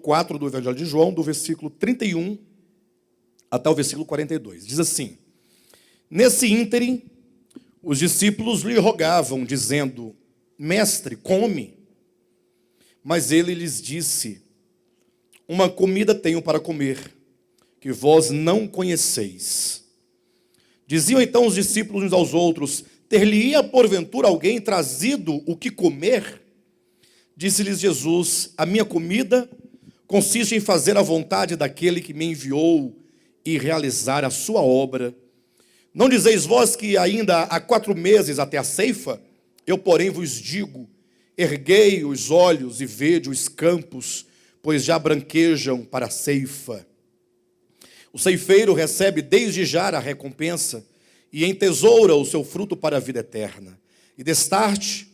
4 do Evangelho de João, do versículo 31 até o versículo 42. Diz assim: nesse ínterim, os discípulos lhe rogavam, dizendo: Mestre, come. Mas ele lhes disse: uma comida tenho para comer, que vós não conheceis. Diziam então os discípulos uns aos outros: ter-lhe-ia porventura alguém trazido o que comer? Disse-lhes Jesus: a minha comida consiste em fazer a vontade daquele que me enviou e realizar a sua obra. Não dizeis vós que ainda há 4 meses até a ceifa? Eu, porém, vos digo: erguei os olhos e vede os campos, pois já branquejam para a ceifa. O ceifeiro recebe desde já a recompensa e entesoura o seu fruto para a vida eterna. E destarte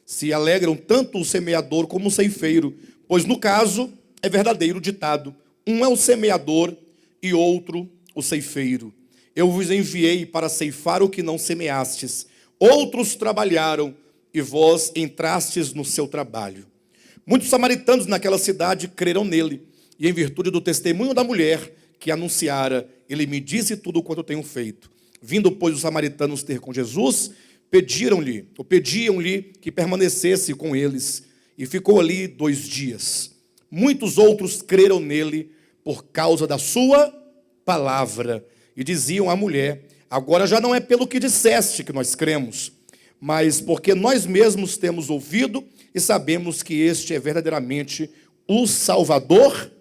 se alegram tanto o semeador como o ceifeiro, pois no caso é verdadeiro o ditado: um é o semeador e outro o ceifeiro. Eu vos enviei para ceifar o que não semeastes. Outros trabalharam e vós entrastes no seu trabalho. Muitos samaritanos naquela cidade creram nele, e em virtude do testemunho da mulher que anunciara, ele me disse tudo quanto eu tenho feito. Vindo, pois, os samaritanos ter com Jesus, pediam-lhe que permanecesse com eles, e ficou ali 2 dias. Muitos outros creram nele por causa da sua palavra, e diziam à mulher: agora já não é pelo que disseste que nós cremos, mas porque nós mesmos temos ouvido e sabemos que este é verdadeiramente o Salvador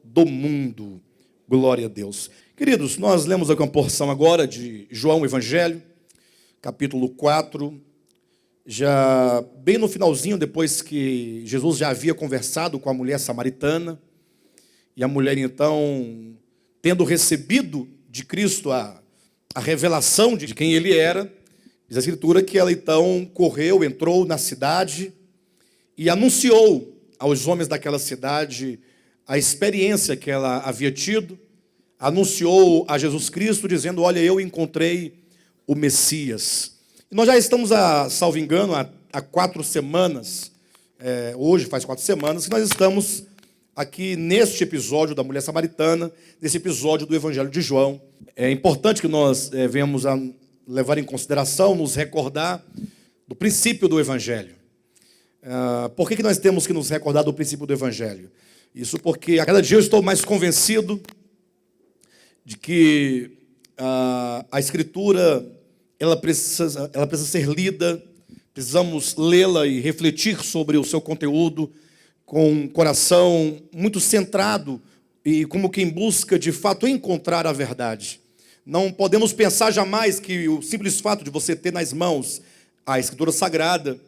do mundo. Glória a Deus. Queridos, nós lemos aqui uma porção agora de João Evangelho, capítulo 4, já bem no finalzinho, depois que Jesus já havia conversado com a mulher samaritana, e a mulher então, tendo recebido de Cristo a revelação de quem ele era, diz a Escritura que ela então correu, entrou na cidade e anunciou aos homens daquela cidade a experiência que ela havia tido, anunciou a Jesus Cristo, dizendo: olha, eu encontrei o Messias. E nós já estamos, salvo engano, há 4 semanas, hoje faz 4 semanas, que nós estamos aqui neste episódio da mulher samaritana, nesse episódio do Evangelho de João. É importante que nós venhamos a levar em consideração, nos recordar do princípio do Evangelho. Por que nós temos que nos recordar do princípio do Evangelho? Isso porque a cada dia eu estou mais convencido de que a Escritura ela precisa ser lida, precisamos lê-la e refletir sobre o seu conteúdo com um coração muito centrado e como quem busca de fato encontrar a verdade. Não podemos pensar jamais que o simples fato de você ter nas mãos a Escritura Sagrada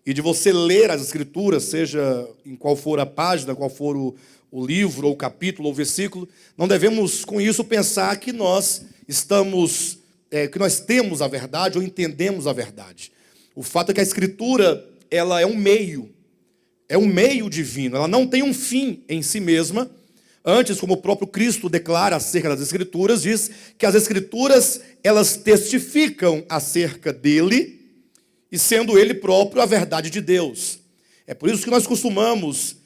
e de você ler as Escrituras, seja em qual for a página, qual for o livro, ou o capítulo, ou o versículo, não devemos com isso pensar que nós temos a verdade ou entendemos a verdade. O fato é que a Escritura, ela é um meio divino, ela não tem um fim em si mesma. Antes, como o próprio Cristo declara acerca das Escrituras, diz que as Escrituras, elas testificam acerca dele, e sendo ele próprio a verdade de Deus. É por isso que nós costumamos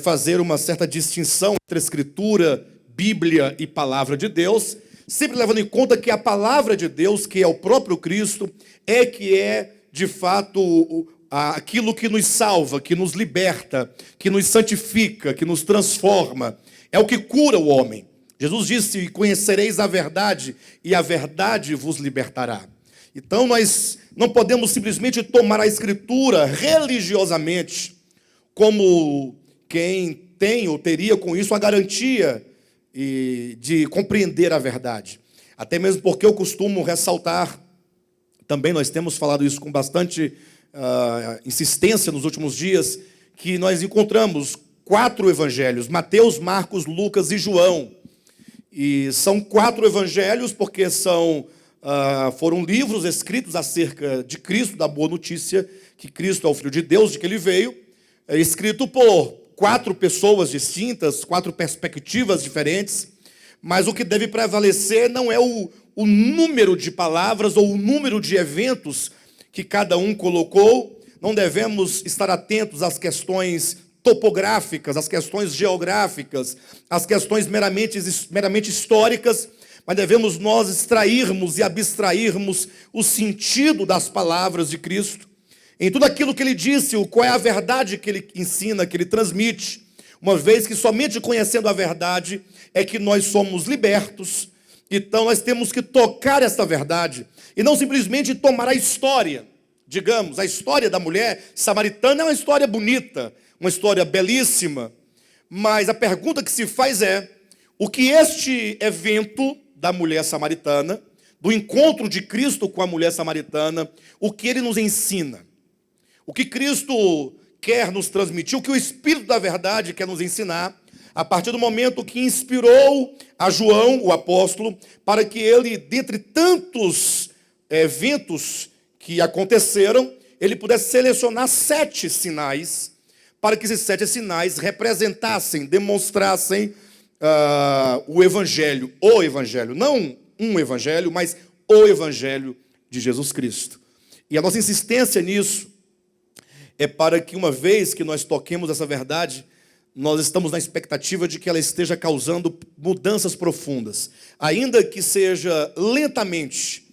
fazer uma certa distinção entre Escritura, Bíblia e Palavra de Deus, sempre levando em conta que a Palavra de Deus, que é o próprio Cristo, que é de fato aquilo que nos salva, que nos liberta, que nos santifica, que nos transforma. É o que cura o homem. Jesus disse: conhecereis a verdade e a verdade vos libertará. Então nós não podemos simplesmente tomar a Escritura religiosamente como quem tem ou teria com isso a garantia de compreender a verdade. Até mesmo porque eu costumo ressaltar, também nós temos falado isso com bastante insistência nos últimos dias, que nós encontramos 4 evangelhos: Mateus, Marcos, Lucas e João. E são 4 evangelhos porque foram livros escritos acerca de Cristo, da boa notícia, que Cristo é o Filho de Deus, de que ele veio, escrito por 4 pessoas distintas, 4 perspectivas diferentes, mas o que deve prevalecer não é o número de palavras ou o número de eventos que cada um colocou. Não devemos estar atentos às questões topográficas, as questões geográficas, as questões meramente históricas, mas devemos nós extrairmos e abstrairmos o sentido das palavras de Cristo, em tudo aquilo que ele disse, qual é a verdade que ele ensina, que ele transmite, uma vez que somente conhecendo a verdade é que nós somos libertos. Então nós temos que tocar esta verdade e não simplesmente tomar a história. Digamos, a história da mulher samaritana é uma história bonita, uma história belíssima, mas a pergunta que se faz é: o que este evento da mulher samaritana, do encontro de Cristo com a mulher samaritana, o que ele nos ensina? O que Cristo quer nos transmitir, o que o Espírito da verdade quer nos ensinar, a partir do momento que inspirou a João, o apóstolo, para que ele, dentre tantos eventos que aconteceram, ele pudesse selecionar 7 sinais, para que esses 7 sinais representassem, demonstrassem o Evangelho, não um Evangelho, mas o Evangelho de Jesus Cristo. E a nossa insistência nisso é para que, uma vez que nós toquemos essa verdade, nós estamos na expectativa de que ela esteja causando mudanças profundas, ainda que seja lentamente,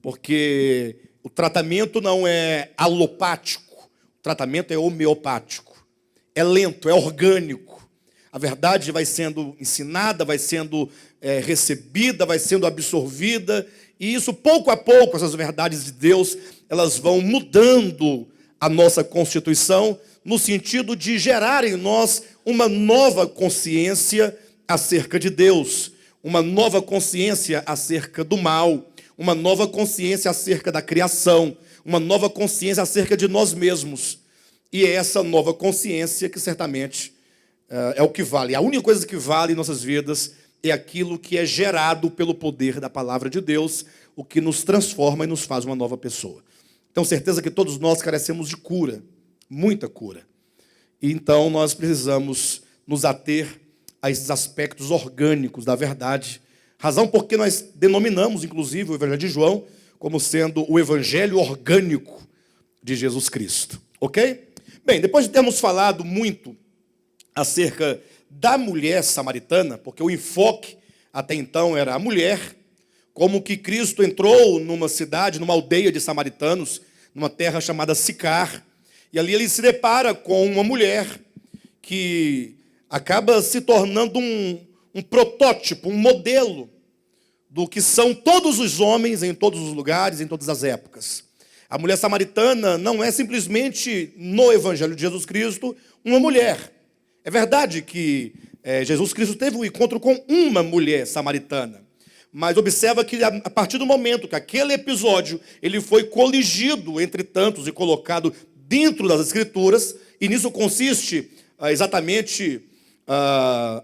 porque o tratamento não é alopático, o tratamento é homeopático, é lento, é orgânico. A verdade vai sendo ensinada, vai sendo recebida, vai sendo absorvida, e isso, pouco a pouco, essas verdades de Deus, elas vão mudando a nossa constituição, no sentido de gerar em nós uma nova consciência acerca de Deus, uma nova consciência acerca do mal, uma nova consciência acerca da criação, uma nova consciência acerca de nós mesmos. E é essa nova consciência que certamente é o que vale. A única coisa que vale em nossas vidas é aquilo que é gerado pelo poder da palavra de Deus, o que nos transforma e nos faz uma nova pessoa. Tenho certeza que todos nós carecemos de cura, muita cura. E então nós precisamos nos ater a esses aspectos orgânicos da verdade, razão porque nós denominamos, inclusive, o Evangelho de João como sendo o Evangelho orgânico de Jesus Cristo. Ok? Bem, depois de termos falado muito acerca da mulher samaritana, porque o enfoque até então era a mulher, como que Cristo entrou numa cidade, numa aldeia de samaritanos, numa terra chamada Sicar, e ali ele se depara com uma mulher que acaba se tornando um protótipo, um modelo do que são todos os homens em todos os lugares, em todas as épocas. A mulher samaritana não é simplesmente, no Evangelho de Jesus Cristo, uma mulher. É verdade que Jesus Cristo teve um encontro com uma mulher samaritana, mas observa que a partir do momento que aquele episódio ele foi coligido entre tantos e colocado dentro das Escrituras, e nisso consiste exatamente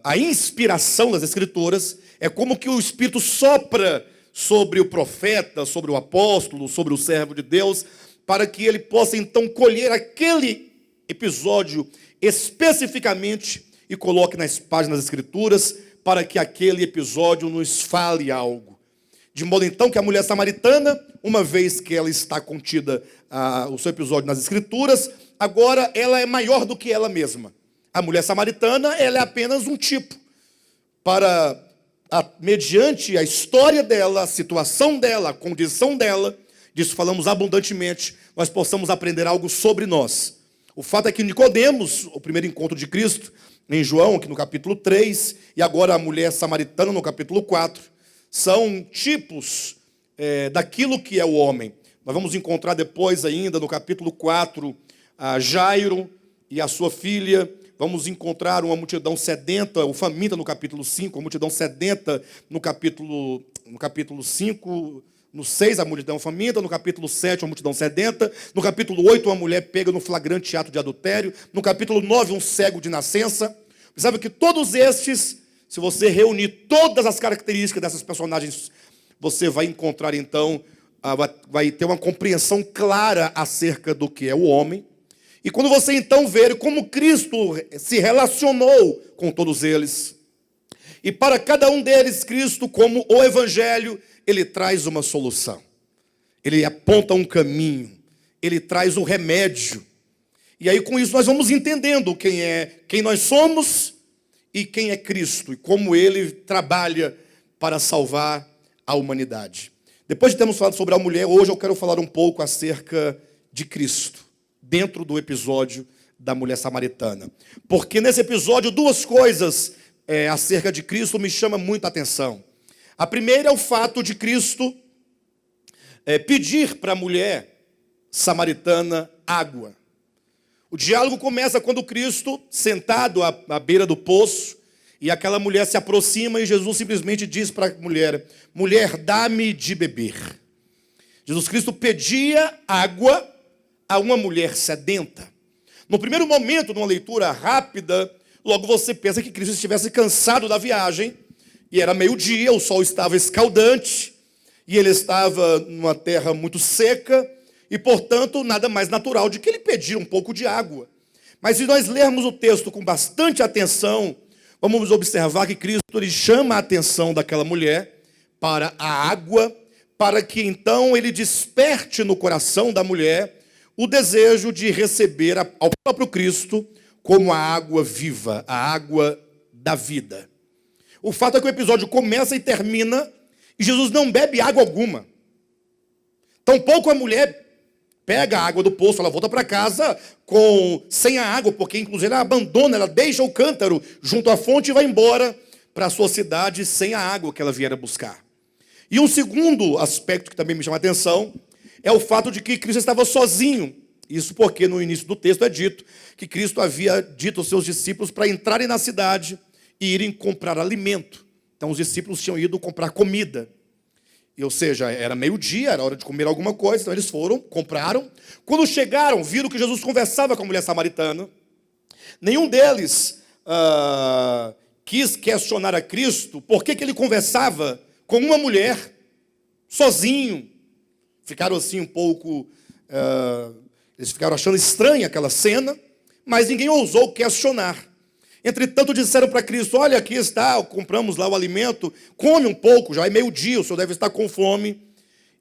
a inspiração das Escrituras, é como que o Espírito sopra sobre o profeta, sobre o apóstolo, sobre o servo de Deus, para que ele possa então colher aquele episódio especificamente e coloque nas páginas das Escrituras, para que aquele episódio nos fale algo. De modo então que a mulher samaritana, uma vez que ela está contida, o seu episódio nas Escrituras, agora ela é maior do que ela mesma. A mulher samaritana, ela é apenas um tipo, para, mediante a história dela, a situação dela, a condição dela, disso falamos abundantemente, nós possamos aprender algo sobre nós. O fato é que Nicodemos, o primeiro encontro de Cristo, em João, aqui no capítulo 3, e agora a mulher samaritana no capítulo 4, são tipos daquilo que é o homem. Nós vamos encontrar depois ainda no capítulo 4, a Jairo e a sua filha. Vamos encontrar uma multidão sedenta, o faminta no capítulo 5, a multidão sedenta no capítulo 5, no 6 a multidão faminta, no capítulo 7 a multidão sedenta, no capítulo 8 uma mulher pega no flagrante ato de adultério, no capítulo 9 um cego de nascença. Sabe que todos estes, se você reunir todas as características dessas personagens, você vai encontrar então, vai ter uma compreensão clara acerca do que é o homem. E quando você então ver como Cristo se relacionou com todos eles, e para cada um deles, Cristo, como o Evangelho, ele traz uma solução. Ele aponta um caminho, ele traz o remédio. E aí com isso nós vamos entendendo quem nós somos e quem é Cristo, e como Ele trabalha para salvar a humanidade. Depois de termos falado sobre a mulher, hoje eu quero falar um pouco acerca de Cristo, dentro do episódio da mulher samaritana. Porque nesse episódio duas coisas acerca de Cristo me chamam muita atenção. A primeira é o fato de Cristo pedir para a mulher samaritana água. O diálogo começa quando Cristo, sentado à beira do poço, e aquela mulher se aproxima e Jesus simplesmente diz para a mulher: mulher, dá-me de beber. Jesus Cristo pedia água a uma mulher sedenta. No primeiro momento, numa leitura rápida, logo você pensa que Cristo estivesse cansado da viagem, e era meio-dia, o sol estava escaldante, e ele estava numa terra muito seca, e, portanto, nada mais natural de que ele pedir um pouco de água. Mas se nós lermos o texto com bastante atenção, vamos observar que Cristo ele chama a atenção daquela mulher para a água, para que então ele desperte no coração da mulher o desejo de receber ao próprio Cristo como a água viva, a água da vida. O fato é que o episódio começa e termina e Jesus não bebe água alguma. Tampouco a mulher pega a água do poço, ela volta para casa sem a água, porque inclusive ela abandona, ela deixa o cântaro junto à fonte e vai embora para a sua cidade sem a água que ela viera buscar. E um segundo aspecto que também me chama a atenção é o fato de que Cristo estava sozinho. Isso porque no início do texto é dito que Cristo havia dito aos seus discípulos para entrarem na cidade e irem comprar alimento. Então os discípulos tinham ido comprar comida. Ou seja, era meio-dia, era hora de comer alguma coisa, então eles foram, compraram. Quando chegaram, viram que Jesus conversava com a mulher samaritana. Nenhum deles quis questionar a Cristo por que ele conversava com uma mulher sozinho. Ficaram assim um pouco... eles ficaram achando estranha aquela cena, mas ninguém ousou questionar. Entretanto, disseram para Cristo: olha, aqui está, compramos lá o alimento, come um pouco, já é meio-dia, o senhor deve estar com fome.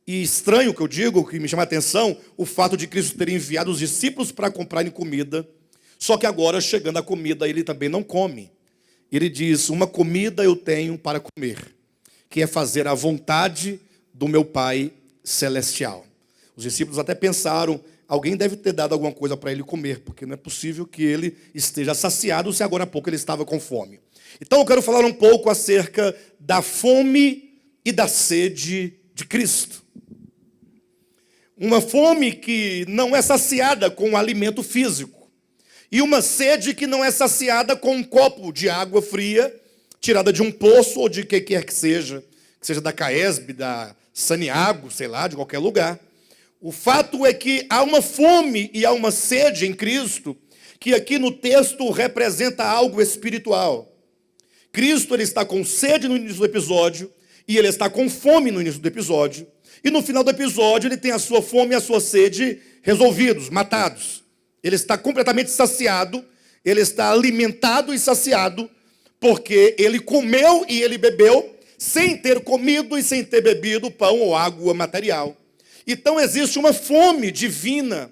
E estranho que eu digo, que me chama a atenção, o fato de Cristo ter enviado os discípulos para comprarem comida, só que agora, chegando a comida, ele também não come. Ele diz: uma comida eu tenho para comer, que é fazer a vontade do meu Pai Celestial. Os discípulos até pensaram: alguém deve ter dado alguma coisa para ele comer, porque não é possível que ele esteja saciado se agora há pouco ele estava com fome. Então eu quero falar um pouco acerca da fome e da sede de Cristo. Uma fome que não é saciada com o alimento físico. E uma sede que não é saciada com um copo de água fria, tirada de um poço ou de que quer que seja da Caesb, da Saniago, sei lá, de qualquer lugar. O fato é que há uma fome e há uma sede em Cristo, que aqui no texto representa algo espiritual. Cristo ele está com sede no início do episódio, e ele está com fome no início do episódio, e no final do episódio ele tem a sua fome e a sua sede resolvidos, matados. Ele está completamente saciado, ele está alimentado e saciado, porque ele comeu e ele bebeu, sem ter comido e sem ter bebido pão ou água material. Então existe uma fome divina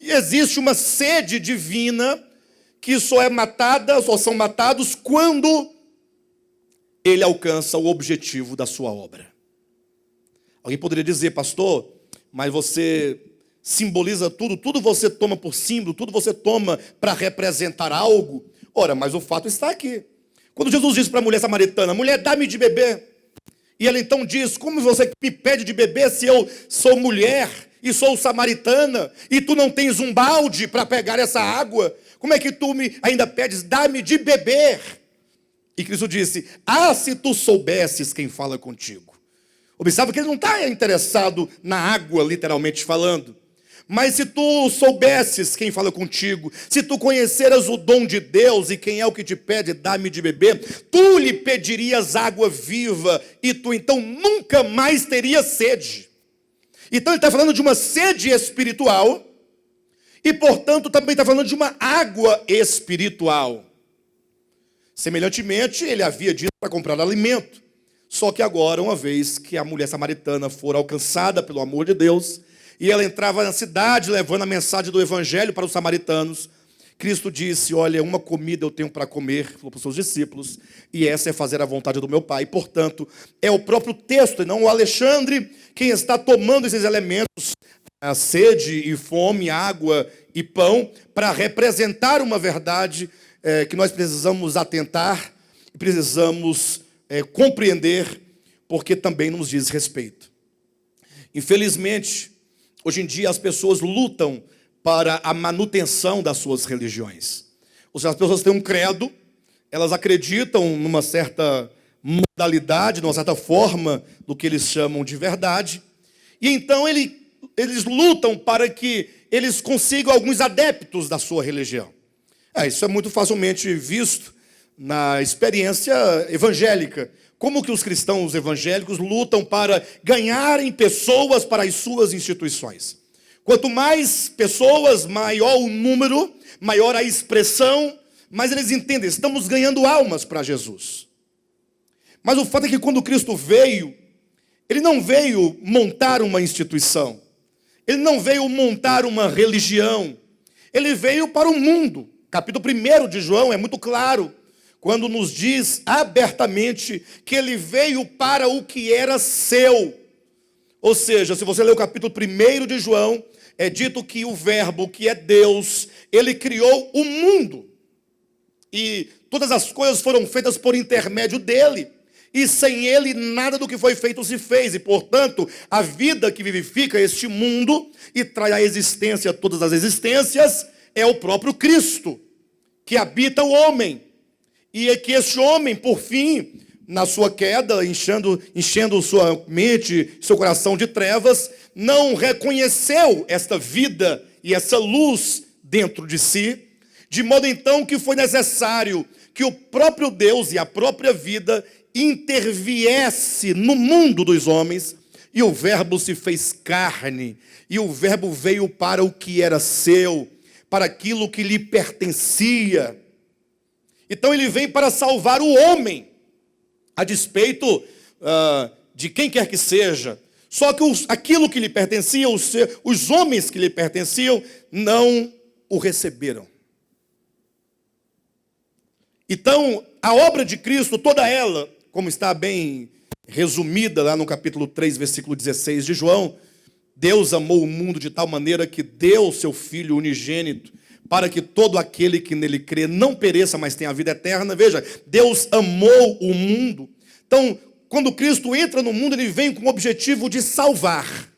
e existe uma sede divina que só são matados quando ele alcança o objetivo da sua obra. Alguém poderia dizer: pastor, mas você simboliza tudo você toma por símbolo, tudo você toma para representar algo. Ora, mas o fato está aqui. Quando Jesus disse para a mulher samaritana: mulher, dá-me de beber. E ela então diz: como você me pede de beber se eu sou mulher e sou samaritana e tu não tens um balde para pegar essa água? Como é que tu ainda pedes, dá-me de beber? E Cristo disse: se tu soubesses quem fala contigo. Observa que ele não está interessado na água, literalmente falando. Mas se tu soubesses quem fala contigo, se tu conheceras o dom de Deus e quem é o que te pede, dá-me de beber, tu lhe pedirias água viva e tu então nunca mais terias sede. Então ele está falando de uma sede espiritual e, portanto, também está falando de uma água espiritual. Semelhantemente, ele havia dito para comprar alimento. Só que agora, uma vez que a mulher samaritana for alcançada pelo amor de Deus, e ela entrava na cidade levando a mensagem do evangelho para os samaritanos, Cristo disse: olha, uma comida eu tenho para comer, falou para os seus discípulos, e essa é fazer a vontade do meu Pai. Portanto, é o próprio texto, e não o Alexandre, quem está tomando esses elementos, a sede e fome, água e pão, para representar uma verdade que nós precisamos atentar, precisamos compreender, porque também nos diz respeito. Infelizmente, hoje em dia as pessoas lutam para a manutenção das suas religiões. Ou seja, as pessoas têm um credo, elas acreditam numa certa modalidade, numa certa forma do que eles chamam de verdade, e então eles lutam para que eles consigam alguns adeptos da sua religião. Isso é muito facilmente visto na experiência evangélica. Como que os cristãos evangélicos lutam para ganharem pessoas para as suas instituições. Quanto mais pessoas, maior o número, maior a expressão, mais eles entendem, estamos ganhando almas para Jesus. Mas o fato é que quando Cristo veio, Ele não veio montar uma instituição, Ele não veio montar uma religião, Ele veio para o mundo. Capítulo 1 de João é muito claro, quando nos diz abertamente que Ele veio para o que era seu. Ou seja, se você ler o capítulo 1 de João, é dito que o verbo, que é Deus, Ele criou o mundo. E todas as coisas foram feitas por intermédio dEle. E sem Ele, nada do que foi feito se fez. E, portanto, a vida que vivifica este mundo e traz à existência todas as existências é o próprio Cristo, que habita o homem. E é que este homem, por fim, na sua queda, enchendo sua mente, seu coração de trevas, não reconheceu esta vida e essa luz dentro de si, de modo então que foi necessário que o próprio Deus e a própria vida interviesse no mundo dos homens, e o verbo se fez carne, e o verbo veio para o que era seu, para aquilo que lhe pertencia. Então ele vem para salvar o homem, a despeito de quem quer que seja. Só que aquilo que lhe pertencia, os homens que lhe pertenciam, não o receberam. Então, a obra de Cristo, toda ela, como está bem resumida lá no capítulo 3, versículo 16 de João, Deus amou o mundo de tal maneira que deu o seu Filho unigênito, para que todo aquele que nele crê não pereça, mas tenha a vida eterna. Veja, Deus amou o mundo. Então, quando Cristo entra no mundo, Ele vem com o objetivo de salvar.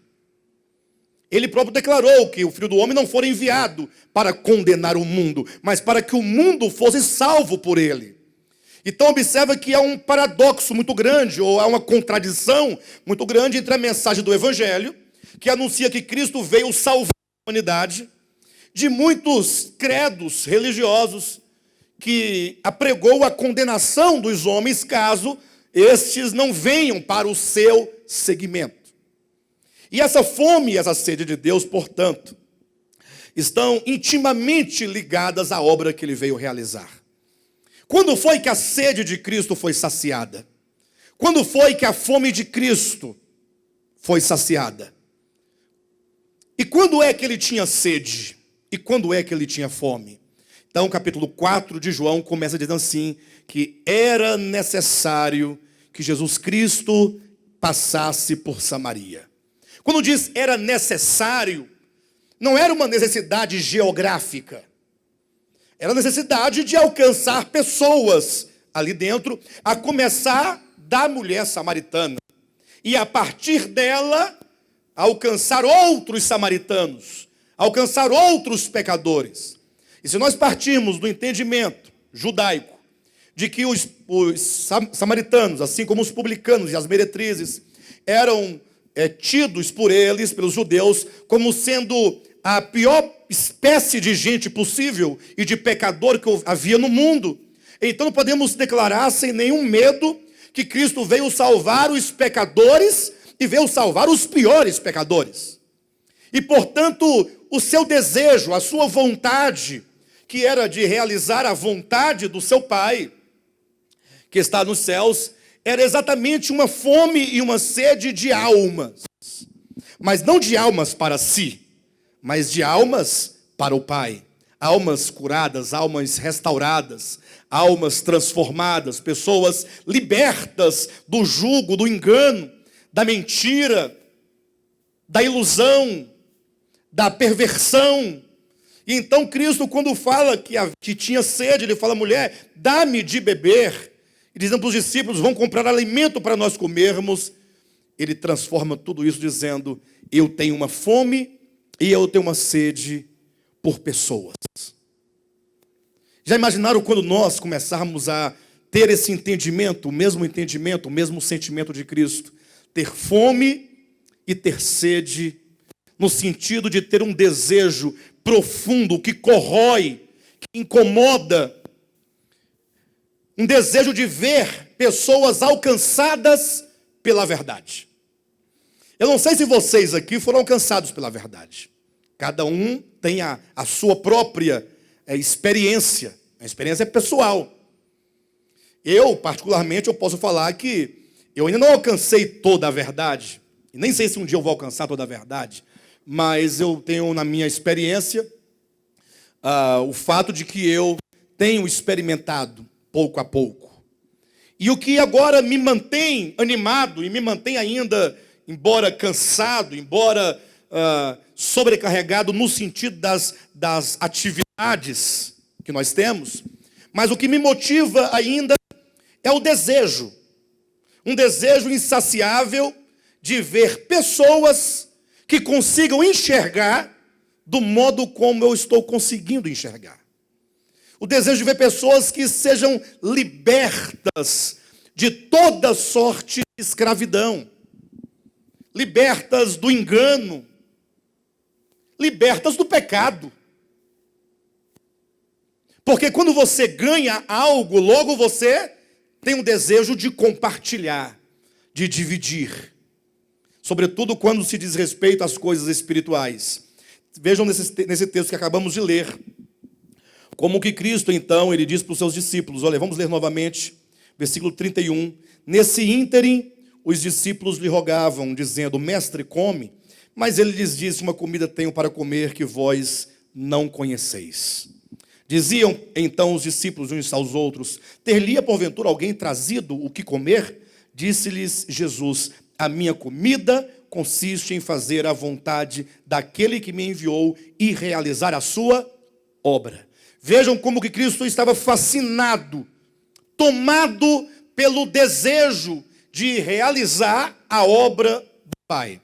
Ele próprio declarou que o Filho do Homem não foi enviado para condenar o mundo, mas para que o mundo fosse salvo por Ele. Então observa que há um paradoxo muito grande, ou há uma contradição muito grande entre a mensagem do Evangelho, que anuncia que Cristo veio salvar a humanidade, de muitos credos religiosos que apregou a condenação dos homens caso estes não venham para o seu seguimento. E essa fome e essa sede de Deus, portanto, estão intimamente ligadas à obra que Ele veio realizar. Quando foi que a sede de Cristo foi saciada? Quando foi que a fome de Cristo foi saciada? E quando é que Ele tinha sede? E quando é que Ele tinha fome? Então, o capítulo 4 de João começa dizendo assim, que era necessário que Jesus Cristo passasse por Samaria. Quando diz era necessário, não era uma necessidade geográfica. Era a necessidade de alcançar pessoas ali dentro, a começar da mulher samaritana. E a partir dela, alcançar outros samaritanos, alcançar outros pecadores. E se nós partirmos do entendimento judaico, de que os samaritanos, assim como os publicanos e as meretrizes, eram tidos por eles, pelos judeus, como sendo a pior espécie de gente possível e de pecador que havia no mundo, então podemos declarar sem nenhum medo que Cristo veio salvar os pecadores e veio salvar os piores pecadores. E, portanto, o seu desejo, a sua vontade, que era de realizar a vontade do seu Pai, que está nos céus, era exatamente uma fome e uma sede de almas. mas não de almas para si, mas de almas para o Pai. Almas curadas, almas restauradas, almas transformadas, pessoas libertas do jugo, do engano, da mentira, da ilusão, da perversão. E então Cristo, quando fala que tinha sede, ele fala: mulher, dá-me de beber. E dizendo para os discípulos: vão comprar alimento para nós comermos. Ele transforma tudo isso dizendo: eu tenho uma fome e eu tenho uma sede por pessoas. Já imaginaram quando nós começarmos a ter esse entendimento, o mesmo sentimento de Cristo? Ter fome e ter sede, no sentido de ter um desejo profundo, que corrói, que incomoda, um desejo de ver pessoas alcançadas pela verdade. Eu não sei se vocês aqui foram alcançados pela verdade. Cada um tem a sua própria experiência. A experiência é pessoal. Eu, particularmente, eu posso falar que eu ainda não alcancei toda a verdade. E nem sei se um dia eu vou alcançar toda a verdade. Mas eu tenho na minha experiência o fato de que eu tenho experimentado pouco a pouco. E o que agora me mantém animado e me mantém ainda, embora cansado, embora sobrecarregado no sentido das atividades que nós temos, mas o que me motiva ainda é o desejo. Um desejo insaciável de ver pessoas que consigam enxergar do modo como eu estou conseguindo enxergar. O desejo de ver pessoas que sejam libertas de toda sorte de escravidão, libertas do engano, libertas do pecado. Porque quando você ganha algo, logo você tem um desejo de compartilhar, de dividir. Sobretudo quando se diz respeito às coisas espirituais. Vejam nesse texto que acabamos de ler, como que Cristo, então, ele diz para os seus discípulos. Olha, vamos ler novamente, versículo 31. Nesse ínterim, os discípulos lhe rogavam, dizendo: mestre, come. Mas ele lhes disse: uma comida tenho para comer que vós não conheceis. Diziam então os discípulos uns aos outros: ter-lhe porventura alguém trazido o que comer? Disse-lhes Jesus: a minha comida consiste em fazer a vontade daquele que me enviou e realizar a sua obra. Vejam como que Cristo estava fascinado, tomado pelo desejo de realizar a obra do Pai.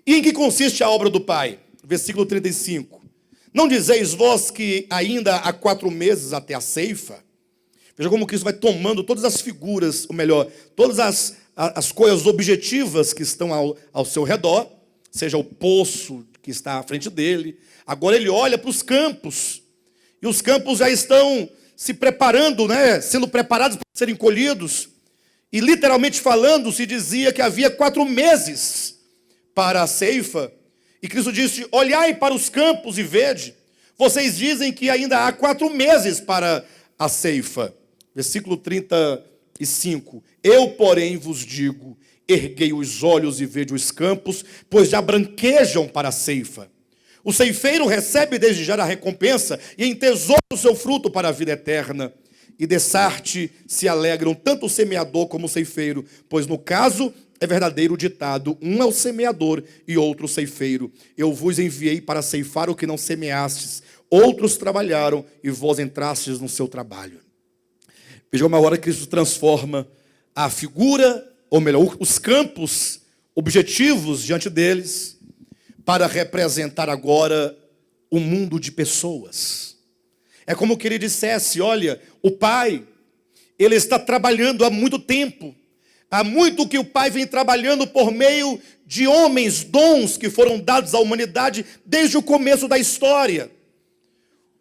E em que consiste a obra do Pai? Versículo 35. Não dizeis vós que ainda há 4 meses até a ceifa? Veja como Cristo vai tomando todas as figuras, ou melhor, todas as coisas objetivas que estão ao seu redor, seja o poço que está à frente dele. Agora ele olha para os campos, e os campos já estão se preparando, sendo preparados para serem colhidos. E literalmente falando, se dizia que havia 4 meses para a ceifa. E Cristo disse: olhai para os campos e vede. Vocês dizem que ainda há 4 meses para a ceifa. Versículo 35. Eu, porém, vos digo: erguei os olhos e vede os campos, pois já branquejam para a ceifa. O ceifeiro recebe desde já a recompensa e entesoura o seu fruto para a vida eterna. E dessarte se alegram tanto o semeador como o ceifeiro, pois no caso é verdadeiro o ditado: um é o semeador e outro o ceifeiro. Eu vos enviei para ceifar o que não semeastes, outros trabalharam e vós entrastes no seu trabalho. Veja uma hora que Cristo transforma a figura, ou melhor, os campos objetivos diante deles, para representar agora o mundo de pessoas. É como que ele dissesse: olha, o Pai, ele está trabalhando há muito tempo. Há muito que o Pai vem trabalhando por meio de homens, dons que foram dados à humanidade desde o começo da história.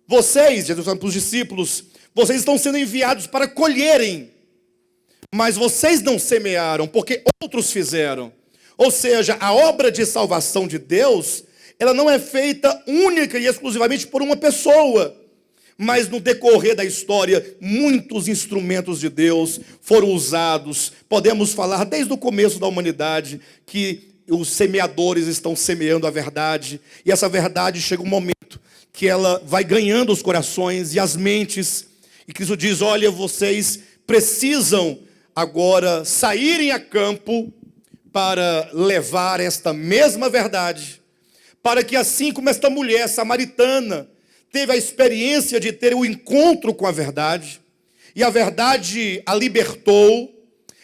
Vocês, Jesus falando para os discípulos, vocês estão sendo enviados para colherem, mas vocês não semearam, porque outros fizeram. Ou seja, a obra de salvação de Deus, ela não é feita única e exclusivamente por uma pessoa. Mas no decorrer da história, muitos instrumentos de Deus foram usados. Podemos falar desde o começo da humanidade que os semeadores estão semeando a verdade, e essa verdade chega um momento que ela vai ganhando os corações e as mentes, e Cristo diz: olha, vocês precisam agora saírem a campo para levar esta mesma verdade, para que assim como esta mulher samaritana teve a experiência de ter o encontro com a verdade, e a verdade a libertou,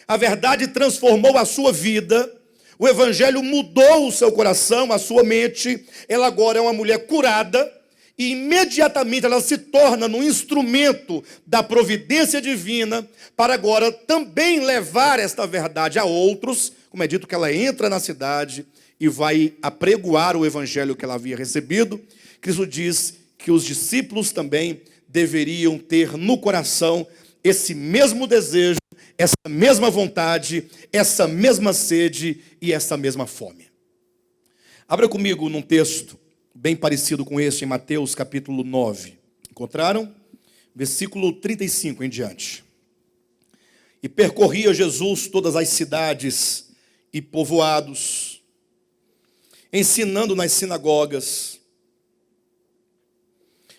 a verdade transformou a sua vida, o evangelho mudou o seu coração, a sua mente, ela agora é uma mulher curada, e imediatamente ela se torna um instrumento da providência divina, para agora também levar esta verdade a outros, como é dito que ela entra na cidade e vai apregoar o evangelho que ela havia recebido. Cristo diz que os discípulos também deveriam ter no coração esse mesmo desejo, essa mesma vontade, essa mesma sede e essa mesma fome. Abra comigo num texto bem parecido com este, em Mateus capítulo 9. Encontraram? Versículo 35 em diante. E percorria Jesus todas as cidades e povoados, ensinando nas sinagogas,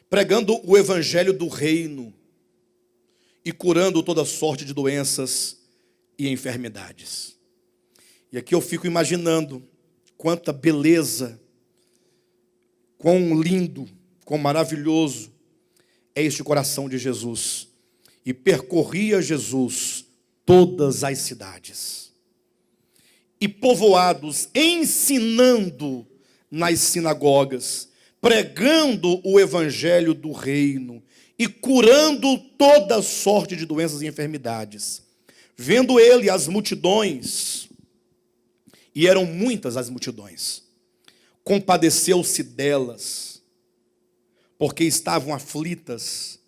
pregando o evangelho do reino e curando toda sorte de doenças e enfermidades. E aqui eu fico imaginando quanta beleza, quão lindo, quão maravilhoso é este coração de Jesus. E percorria Jesus todas as cidades e povoados, ensinando nas sinagogas, pregando o evangelho do reino e curando toda sorte de doenças e enfermidades. Vendo ele as multidões, e eram muitas as multidões, compadeceu-se delas, porque estavam aflitas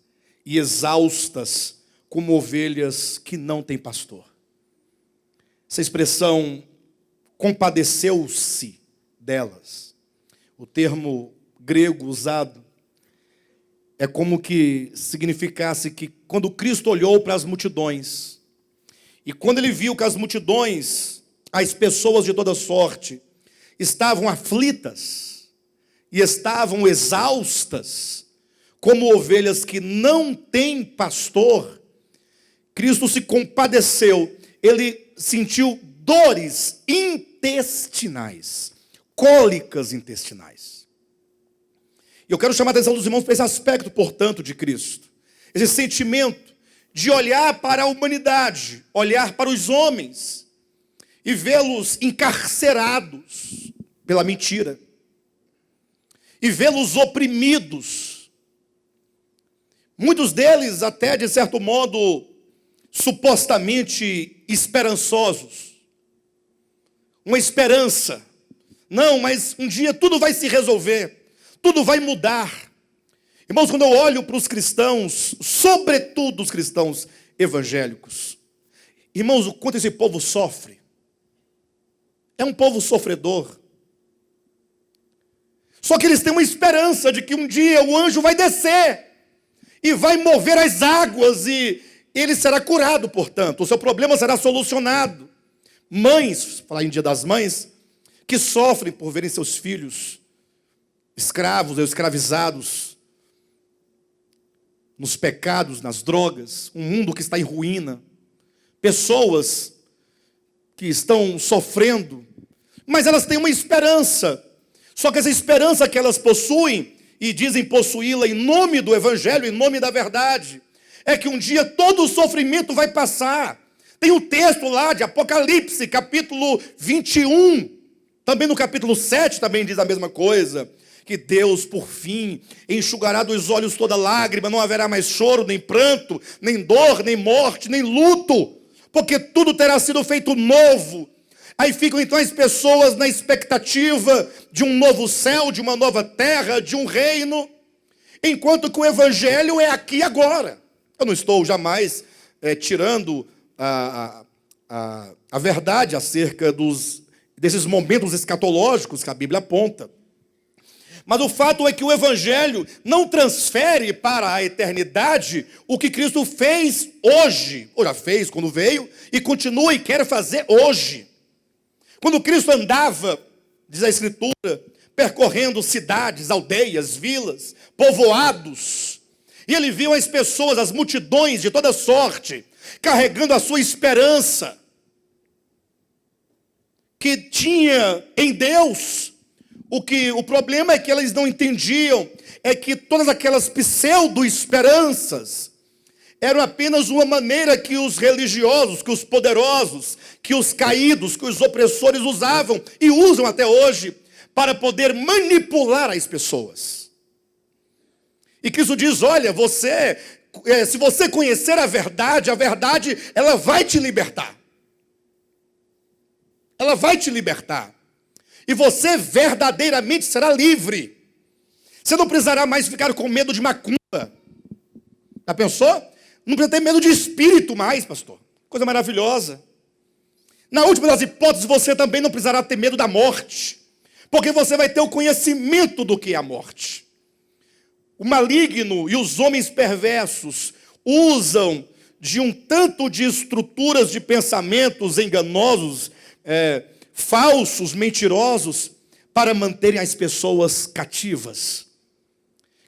e exaustas, como ovelhas que não têm pastor. Essa expressão, compadeceu-se delas, o termo grego usado, é como que significasse que quando Cristo olhou para as multidões, e quando ele viu que as multidões, as pessoas de toda sorte, estavam aflitas e estavam exaustas, como ovelhas que não têm pastor, Cristo se compadeceu, ele sentiu dores intestinais, cólicas intestinais. E eu quero chamar a atenção dos irmãos para esse aspecto, portanto, de Cristo. Esse sentimento de olhar para a humanidade, olhar para os homens e vê-los encarcerados pela mentira, e vê-los oprimidos, muitos deles até de certo modo supostamente esperançosos, uma esperança, não, mas um dia tudo vai se resolver, tudo vai mudar. Irmãos, quando eu olho para os cristãos, sobretudo os cristãos evangélicos, irmãos, o quanto esse povo sofre, é um povo sofredor. Só que eles têm uma esperança de que um dia o anjo vai descer e vai mover as águas e ele será curado, portanto, o seu problema será solucionado. Mães, falar em Dia das Mães, que sofrem por verem seus filhos escravos ou escravizados nos pecados, nas drogas, um mundo que está em ruína, pessoas que estão sofrendo, mas elas têm uma esperança. Só que essa esperança que elas possuem, e dizem possuí-la em nome do evangelho, em nome da verdade, é que um dia todo o sofrimento vai passar. Tem um texto lá de Apocalipse, capítulo 21, também no capítulo 7 também diz a mesma coisa, que Deus, por fim, enxugará dos olhos toda lágrima, não haverá mais choro, nem pranto, nem dor, nem morte, nem luto, porque tudo terá sido feito novo. Aí ficam então as pessoas na expectativa de um novo céu, de uma nova terra, de um reino, enquanto que o evangelho é aqui e agora. Eu não estou jamais tirando a verdade acerca desses momentos escatológicos que a Bíblia aponta. Mas o fato é que o evangelho não transfere para a eternidade o que Cristo fez hoje, ou já fez quando veio, e continua e quer fazer hoje. Quando Cristo andava, diz a Escritura, percorrendo cidades, aldeias, vilas, povoados, e ele viu as pessoas, as multidões de toda sorte, carregando a sua esperança, que tinha em Deus. O problema é que eles não entendiam, é que todas aquelas pseudo-esperanças eram apenas uma maneira que os religiosos, que os poderosos, que os caídos, que os opressores usavam e usam até hoje para poder manipular as pessoas. E Cristo diz, olha, se você conhecer a verdade ela vai te libertar. Ela vai te libertar. E você verdadeiramente será livre. Você não precisará mais ficar com medo de macumba. Já pensou? Não precisa ter medo de espírito mais, pastor. Coisa maravilhosa. Na última das hipóteses, você também não precisará ter medo da morte. Porque você vai ter o conhecimento do que é a morte. O maligno e os homens perversos usam de um tanto de estruturas de pensamentos enganosos, falsos, mentirosos, para manterem as pessoas cativas.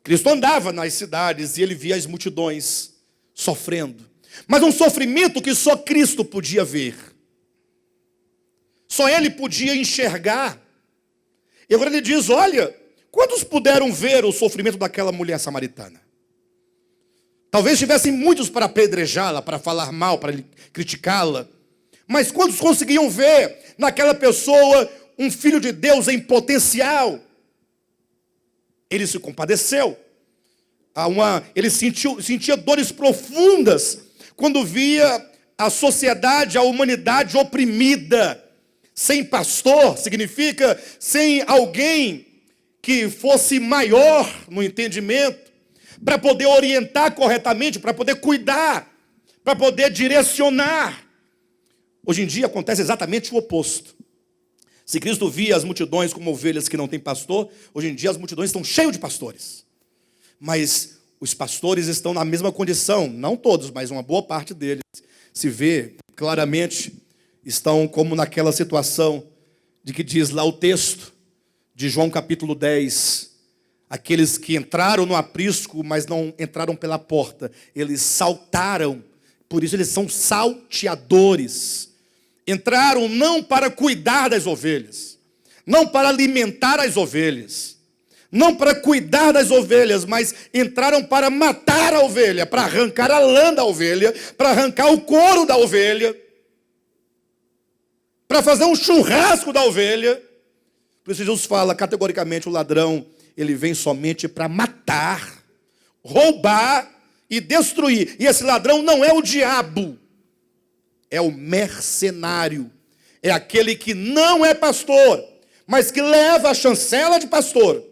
Cristo andava nas cidades e ele via as multidões sofrendo. Mas um sofrimento que só Cristo podia ver. Só ele podia enxergar. E agora ele diz, olha, quantos puderam ver o sofrimento daquela mulher samaritana? Talvez tivessem muitos para apedrejá-la, para falar mal, para criticá-la. Mas quantos conseguiam ver naquela pessoa um filho de Deus em potencial? Ele se compadeceu. Ele sentia dores profundas quando via a sociedade, a humanidade oprimida. Sem pastor, significa sem alguém que fosse maior no entendimento, para poder orientar corretamente, para poder cuidar, para poder direcionar. Hoje em dia acontece exatamente o oposto. Se Cristo via as multidões como ovelhas que não têm pastor, hoje em dia as multidões estão cheias de pastores. Mas os pastores estão na mesma condição, não todos, mas uma boa parte deles, se vê claramente, estão como naquela situação de que diz lá o texto de João capítulo 10, aqueles que entraram no aprisco, mas não entraram pela porta, eles saltaram, por isso eles são salteadores. Entraram não para cuidar das ovelhas, não para alimentar as ovelhas, não para cuidar das ovelhas, mas entraram para matar a ovelha, para arrancar a lã da ovelha, para arrancar o couro da ovelha, para fazer um churrasco da ovelha. Por isso Jesus fala categoricamente, o ladrão, ele vem somente para matar, roubar e destruir. E esse ladrão não é o diabo, é o mercenário. É aquele que não é pastor, mas que leva a chancela de pastor.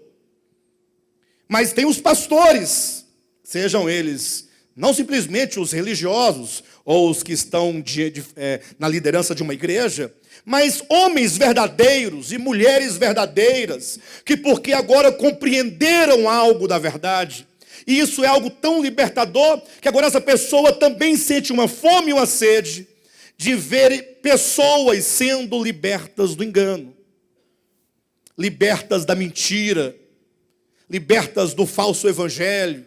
Mas tem os pastores, sejam eles não simplesmente os religiosos ou os que estão na liderança de uma igreja, mas homens verdadeiros e mulheres verdadeiras, que porque agora compreenderam algo da verdade, e isso é algo tão libertador, que agora essa pessoa também sente uma fome e uma sede de ver pessoas sendo libertas do engano, libertas da mentira, libertas do falso evangelho,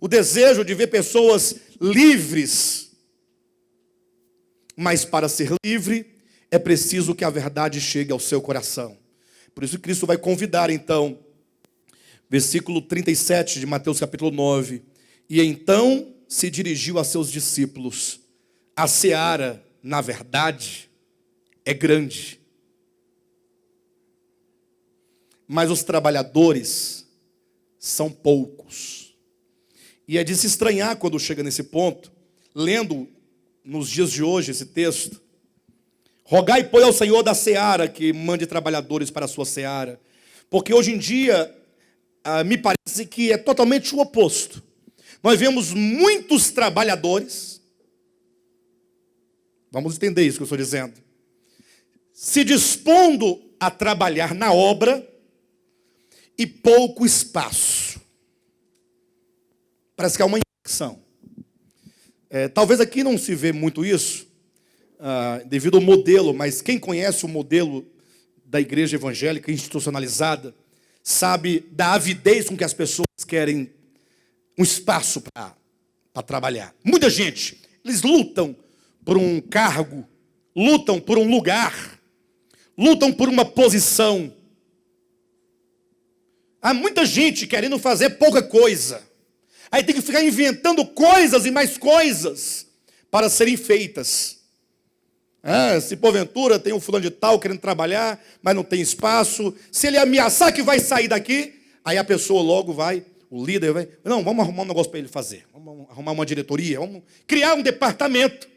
o desejo de ver pessoas livres. Mas para ser livre, é preciso que a verdade chegue ao seu coração. Por isso Cristo vai convidar então, versículo 37 de Mateus capítulo 9, e então se dirigiu a seus discípulos, a seara, na verdade, é grande, mas os trabalhadores são poucos. E é de se estranhar quando chega nesse ponto, lendo nos dias de hoje esse texto. Rogai, pois, ao Senhor da seara que mande trabalhadores para a sua seara. Porque hoje em dia, me parece que é totalmente o oposto. Nós vemos muitos trabalhadores, vamos entender isso que eu estou dizendo, se dispondo a trabalhar na obra e pouco espaço. Parece que há uma inversão. Talvez aqui não se vê muito isso, devido ao modelo, mas quem conhece o modelo da igreja evangélica institucionalizada sabe da avidez com que as pessoas querem um espaço para trabalhar. Muita gente, eles lutam por um cargo, lutam por um lugar, lutam por uma posição. Há muita gente querendo fazer pouca coisa. Aí tem que ficar inventando coisas e mais coisas para serem feitas. Se porventura tem um fulano de tal querendo trabalhar, mas não tem espaço, se ele ameaçar que vai sair daqui, aí a pessoa logo vai, o líder vai, não, vamos arrumar um negócio para ele fazer, vamos arrumar uma diretoria, vamos criar um departamento.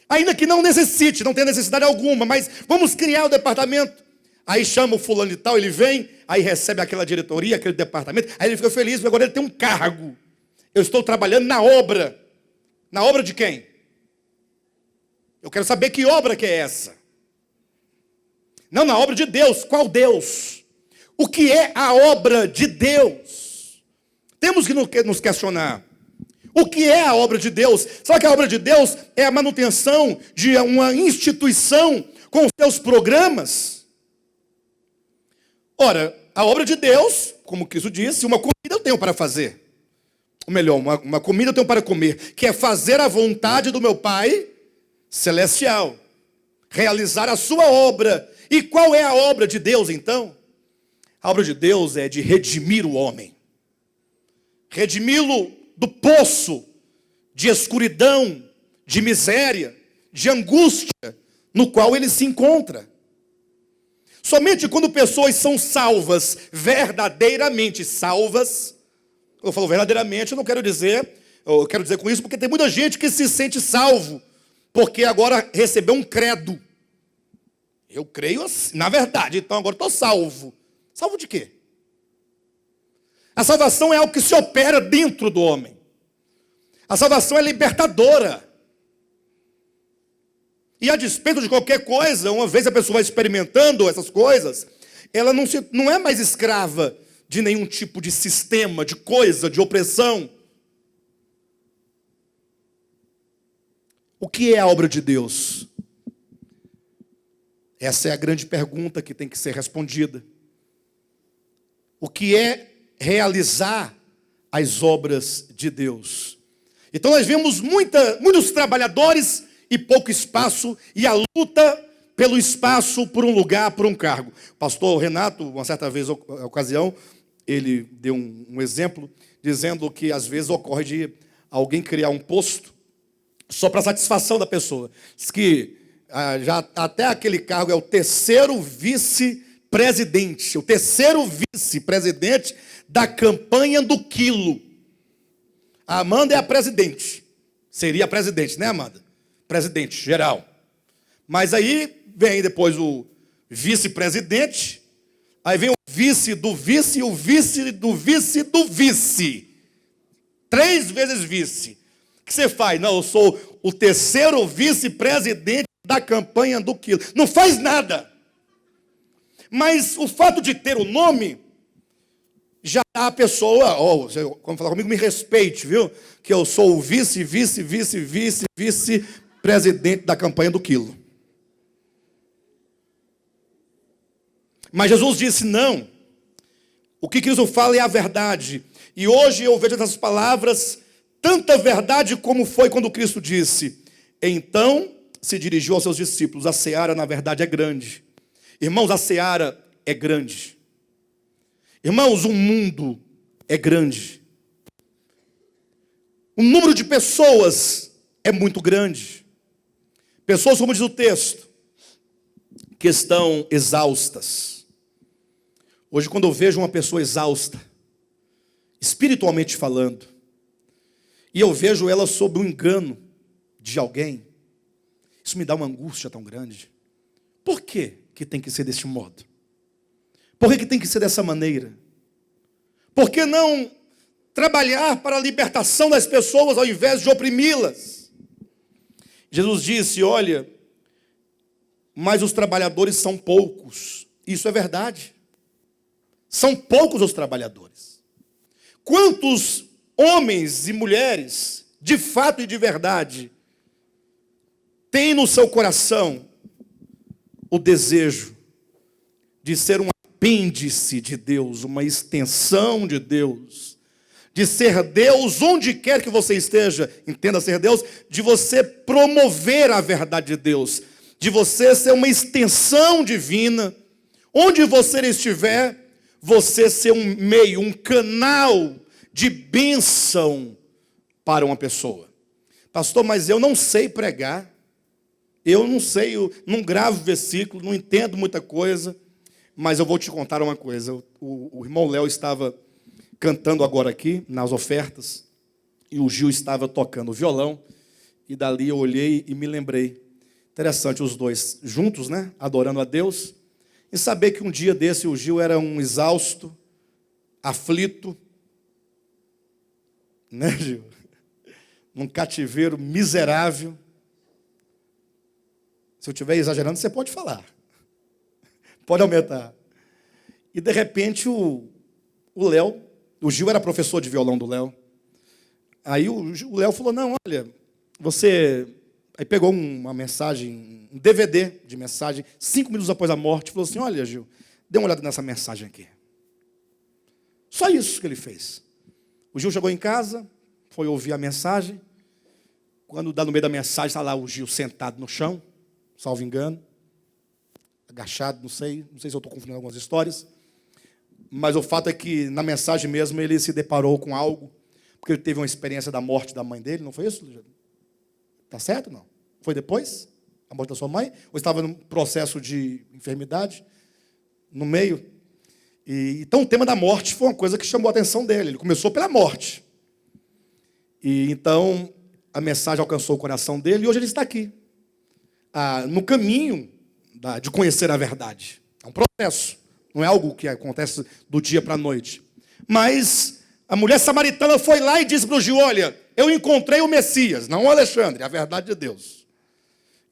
Ainda que não necessite, não tenha necessidade alguma, mas vamos criar o departamento. Aí chama o fulano de tal, ele vem, aí recebe aquela diretoria, aquele departamento, aí ele fica feliz, porque agora ele tem um cargo. Eu estou trabalhando na obra. Na obra de quem? Eu quero saber que obra que é essa. Não, na obra de Deus. Qual Deus? O que é a obra de Deus? Temos que nos questionar. O que é a obra de Deus? Sabe que a obra de Deus é a manutenção de uma instituição com os seus programas? Ora, a obra de Deus, como Cristo disse, uma comida eu tenho para fazer. Ou melhor, uma comida eu tenho para comer, que é fazer a vontade do meu Pai celestial, realizar a sua obra. E qual é a obra de Deus, então? A obra de Deus é de redimir o homem, redimi-lo do poço de escuridão, de miséria, de angústia, no qual ele se encontra. Somente quando pessoas são salvas, verdadeiramente salvas, eu falo verdadeiramente, eu quero dizer com isso, porque tem muita gente que se sente salvo, porque agora recebeu um credo. Eu creio assim, na verdade, então agora estou salvo. Salvo de quê? A salvação é algo que se opera dentro do homem. A salvação é libertadora. E a despeito de qualquer coisa, uma vez a pessoa vai experimentando essas coisas, ela não é mais escrava de nenhum tipo de sistema, de coisa, de opressão. O que é a obra de Deus? Essa é a grande pergunta que tem que ser respondida. O que é realizar as obras de Deus? Então nós vemos muitos trabalhadores e pouco espaço, e a luta pelo espaço, por um lugar, por um cargo. O pastor Renato, uma certa vez, ocasião, ele deu um exemplo, dizendo que às vezes ocorre de alguém criar um posto só para satisfação da pessoa. Diz que já até aquele cargo é o terceiro vice-presidente, da campanha do quilo. A Amanda é a presidente. Seria a presidente, né, Amanda? Presidente geral. Mas aí vem depois o vice-presidente, aí vem o vice do vice, o vice do vice do vice. 3 vezes vice. O que você faz? Não, eu sou o terceiro vice-presidente da campanha do quilo. Não faz nada. Mas o fato de ter o nome, já a pessoa, quando falar comigo, me respeite, viu? Que eu sou o vice-presidente da campanha do quilo. Mas Jesus disse não. O que Cristo fala é a verdade. E hoje eu vejo nessas palavras tanta verdade como foi quando Cristo disse: então se dirigiu aos seus discípulos, a seara na verdade é grande. Irmãos, a seara é grande. Irmãos, o mundo é grande. O número de pessoas é muito grande. Pessoas, como diz o texto, que estão exaustas. Hoje, quando eu vejo uma pessoa exausta, espiritualmente falando, e eu vejo ela sob o engano de alguém, isso me dá uma angústia tão grande. Por que tem que ser deste modo? Por que tem que ser dessa maneira? Por que não trabalhar para a libertação das pessoas ao invés de oprimi-las? Jesus disse, olha, mas os trabalhadores são poucos. Isso é verdade. São poucos os trabalhadores. Quantos homens e mulheres, de fato e de verdade, tem no seu coração o desejo de ser um apêndice de Deus, uma extensão de Deus, de ser Deus onde quer que você esteja, entenda ser Deus, de você promover a verdade de Deus, de você ser uma extensão divina, onde você estiver, você ser um meio, um canal de bênção para uma pessoa. Pastor, mas eu não sei pregar, eu não sei, eu não gravo versículo, não entendo muita coisa, mas eu vou te contar uma coisa. O irmão Léo estava cantando agora aqui, nas ofertas, e o Gil estava tocando violão, e dali eu olhei e me lembrei. Interessante os dois juntos, né? Adorando a Deus, e saber que um dia desse o Gil era um exausto, aflito, né, Gil? Num cativeiro miserável. Se eu estiver exagerando, você pode falar. Pode aumentar. E de repente o Léo, o Gil era professor de violão do Léo. Aí o Léo falou, não, olha, você... Aí pegou uma mensagem, um DVD de mensagem, 5 minutos após a morte, falou assim, olha, Gil, dê uma olhada nessa mensagem aqui. Só isso que ele fez. O Gil chegou em casa, foi ouvir a mensagem. Quando dá no meio da mensagem, está lá o Gil sentado no chão, salvo engano, agachado, não sei se eu estou confundindo algumas histórias. Mas o fato é que na mensagem mesmo ele se deparou com algo, porque ele teve uma experiência da morte da mãe dele, não foi isso? Está certo ou não? Foi depois? A morte da sua mãe? Ou estava num processo de enfermidade? No meio? Então o tema da morte foi uma coisa que chamou a atenção dele. Ele começou pela morte. E então a mensagem alcançou o coração dele e hoje ele está aqui. No caminho de conhecer a verdade. É um processo. Não é algo que acontece do dia para a noite. Mas a mulher samaritana foi lá e disse para o Gil, olha, eu encontrei o Messias, não o Alexandre, a verdade de Deus.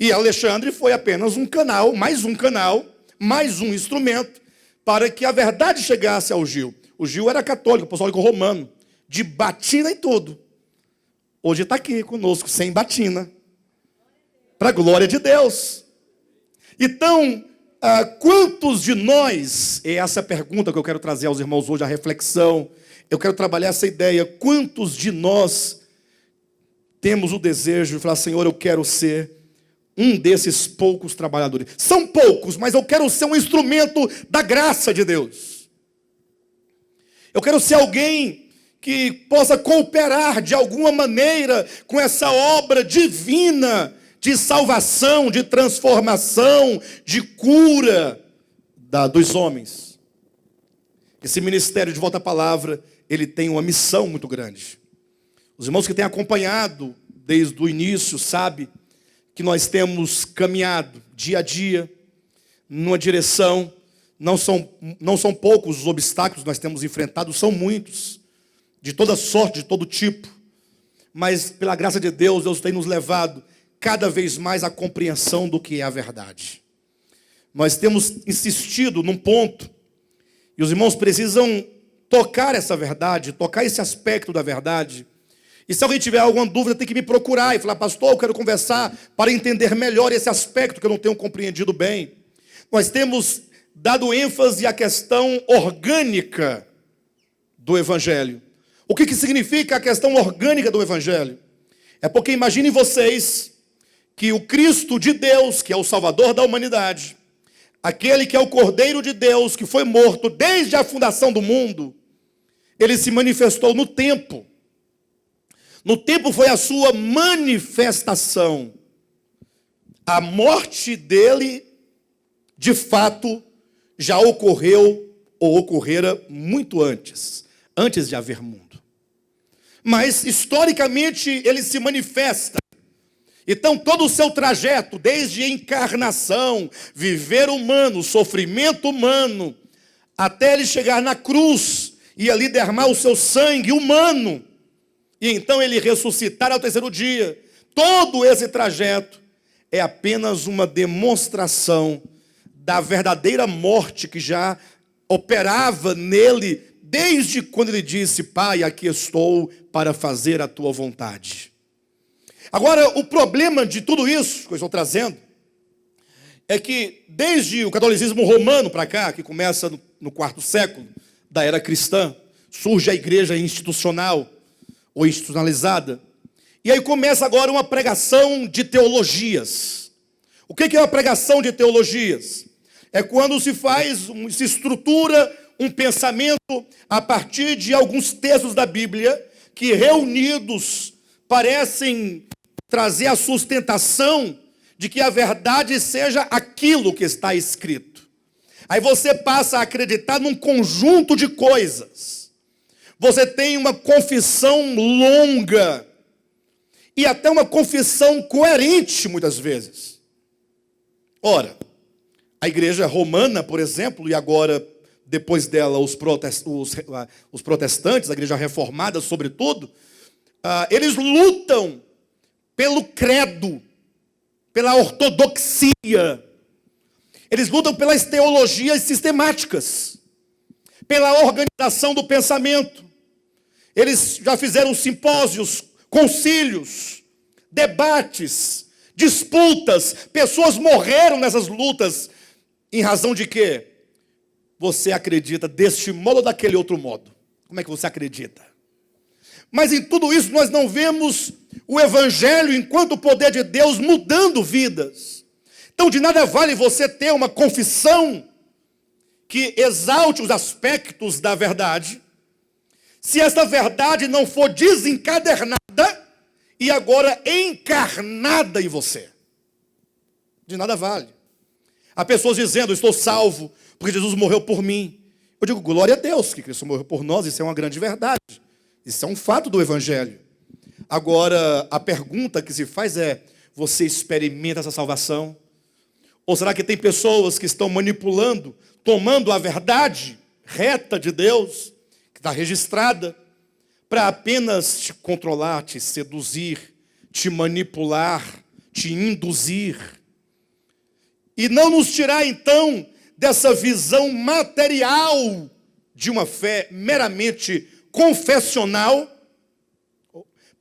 E Alexandre foi apenas um canal, mais um instrumento, para que a verdade chegasse ao Gil. O Gil era católico, apostólico romano, de batina e tudo. Hoje está aqui conosco, sem batina. Para a glória de Deus. Então, quantos de nós, é essa a pergunta que eu quero trazer aos irmãos hoje, a reflexão, eu quero trabalhar essa ideia, quantos de nós temos o desejo de falar, Senhor, eu quero ser um desses poucos trabalhadores. São poucos, mas eu quero ser um instrumento da graça de Deus. Eu quero ser alguém que possa cooperar de alguma maneira com essa obra divina de salvação, de transformação, de cura dos homens. Esse ministério de Volta à Palavra, ele tem uma missão muito grande. Os irmãos que têm acompanhado desde o início sabem que nós temos caminhado dia a dia numa direção, não são poucos os obstáculos que nós temos enfrentado, são muitos, de toda sorte, de todo tipo, mas pela graça de Deus, Deus tem nos levado cada vez mais à compreensão do que é a verdade. Nós temos insistido num ponto, e os irmãos precisam tocar essa verdade, tocar esse aspecto da verdade. E se alguém tiver alguma dúvida, tem que me procurar e falar, pastor, eu quero conversar para entender melhor esse aspecto que eu não tenho compreendido bem. Nós temos dado ênfase à questão orgânica do Evangelho. O que significa a questão orgânica do Evangelho? É porque imaginem vocês que o Cristo de Deus, que é o Salvador da humanidade, aquele que é o Cordeiro de Deus, que foi morto desde a fundação do mundo, ele se manifestou no tempo. No tempo foi a sua manifestação. A morte dele, de fato, já ocorreu ou ocorrera muito antes de haver mundo. Mas, historicamente, ele se manifesta. Então, todo o seu trajeto, desde a encarnação, viver humano, sofrimento humano, até ele chegar na cruz e ali derramar o seu sangue humano, e então ele ressuscitar ao terceiro dia. Todo esse trajeto é apenas uma demonstração da verdadeira morte que já operava nele desde quando ele disse, Pai, aqui estou para fazer a tua vontade. Agora, o problema de tudo isso que eu estou trazendo é que desde o catolicismo romano para cá, que começa no quarto século da era cristã, surge a igreja institucional ou institucionalizada. E aí começa agora uma pregação de teologias. O que é uma pregação de teologias? É quando se estrutura um pensamento a partir de alguns textos da Bíblia que reunidos parecem trazer a sustentação de que a verdade seja aquilo que está escrito. Aí você passa a acreditar num conjunto de coisas. Você tem uma confissão longa e até uma confissão coerente muitas vezes. Ora, a igreja romana, por exemplo, e agora depois dela os protestantes, a igreja reformada sobretudo, eles lutam pelo credo, pela ortodoxia. Eles lutam pelas teologias sistemáticas, pela organização do pensamento. Eles já fizeram simpósios, concílios, debates, disputas. Pessoas morreram nessas lutas. Em razão de quê? Você acredita deste modo ou daquele outro modo? Como é que você acredita? Mas em tudo isso nós não vemos o Evangelho enquanto o poder de Deus mudando vidas. Então de nada vale você ter uma confissão que exalte os aspectos da verdade, se essa verdade não for desencadernada e agora encarnada em você. De nada vale. Há pessoas dizendo, estou salvo porque Jesus morreu por mim. Eu digo, glória a Deus que Cristo morreu por nós, isso é uma grande verdade. Isso é um fato do Evangelho. Agora, a pergunta que se faz é, você experimenta essa salvação? Ou será que tem pessoas que estão manipulando, tomando a verdade reta de Deus, que está registrada, para apenas te controlar, te seduzir, te manipular, te induzir? E não nos tirar, então, dessa visão material de uma fé meramente confessional,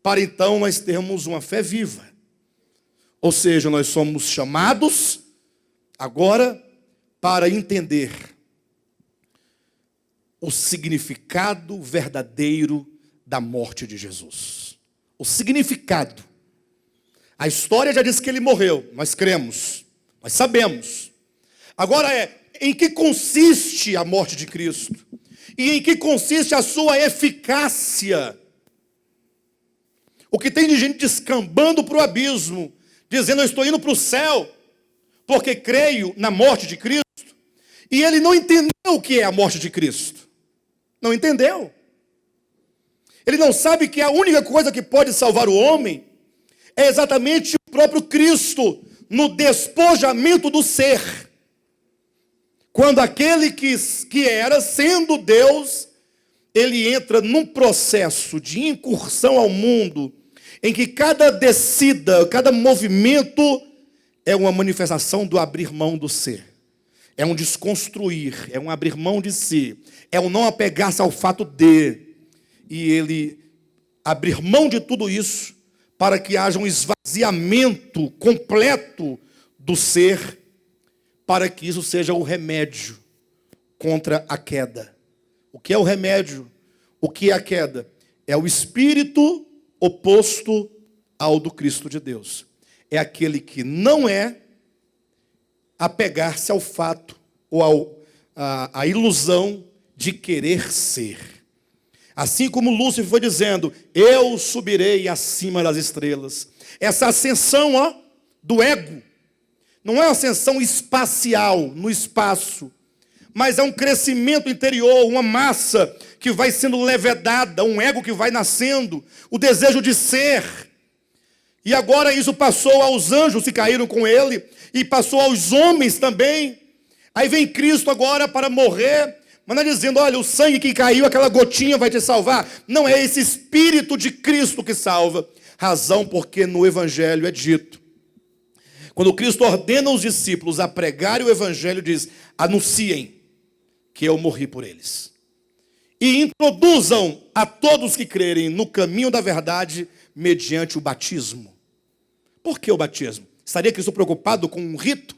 para então nós termos uma fé viva. Ou seja, nós somos chamados agora para entender o significado verdadeiro da morte de Jesus. O significado. A história já diz que ele morreu, nós cremos, nós sabemos. Agora em que consiste a morte de Cristo? E em que consiste a sua eficácia? O que tem de gente descambando para o abismo, dizendo, eu estou indo para o céu, porque creio na morte de Cristo. E ele não entendeu o que é a morte de Cristo. Não entendeu. Ele não sabe que a única coisa que pode salvar o homem é exatamente o próprio Cristo, no despojamento do ser. Quando aquele que era, sendo Deus, ele entra num processo de incursão ao mundo, em que cada descida, cada movimento é uma manifestação do abrir mão do ser. É um desconstruir, é um abrir mão de si, é um não apegar-se ao fato de. E ele abrir mão de tudo isso para que haja um esvaziamento completo do ser, para que isso seja o remédio contra a queda. O que é o remédio? O que é a queda? É o espírito oposto ao do Cristo de Deus. É aquele que não é apegar-se ao fato ou à ilusão de querer ser. Assim como Lúcifer foi dizendo, eu subirei acima das estrelas. Essa ascensão do ego não é uma ascensão espacial, no espaço, mas é um crescimento interior, uma massa que vai sendo levedada, um ego que vai nascendo, o desejo de ser. E agora isso passou aos anjos que caíram com ele, e passou aos homens também. Aí vem Cristo agora para morrer, mas não é dizendo, olha, o sangue que caiu, aquela gotinha vai te salvar. Não, é esse Espírito de Cristo que salva. Razão porque no Evangelho é dito. Quando Cristo ordena os discípulos a pregarem o Evangelho, diz, anunciem que eu morri por eles. E introduzam a todos que crerem no caminho da verdade mediante o batismo. Por que o batismo? Estaria Cristo preocupado com um rito?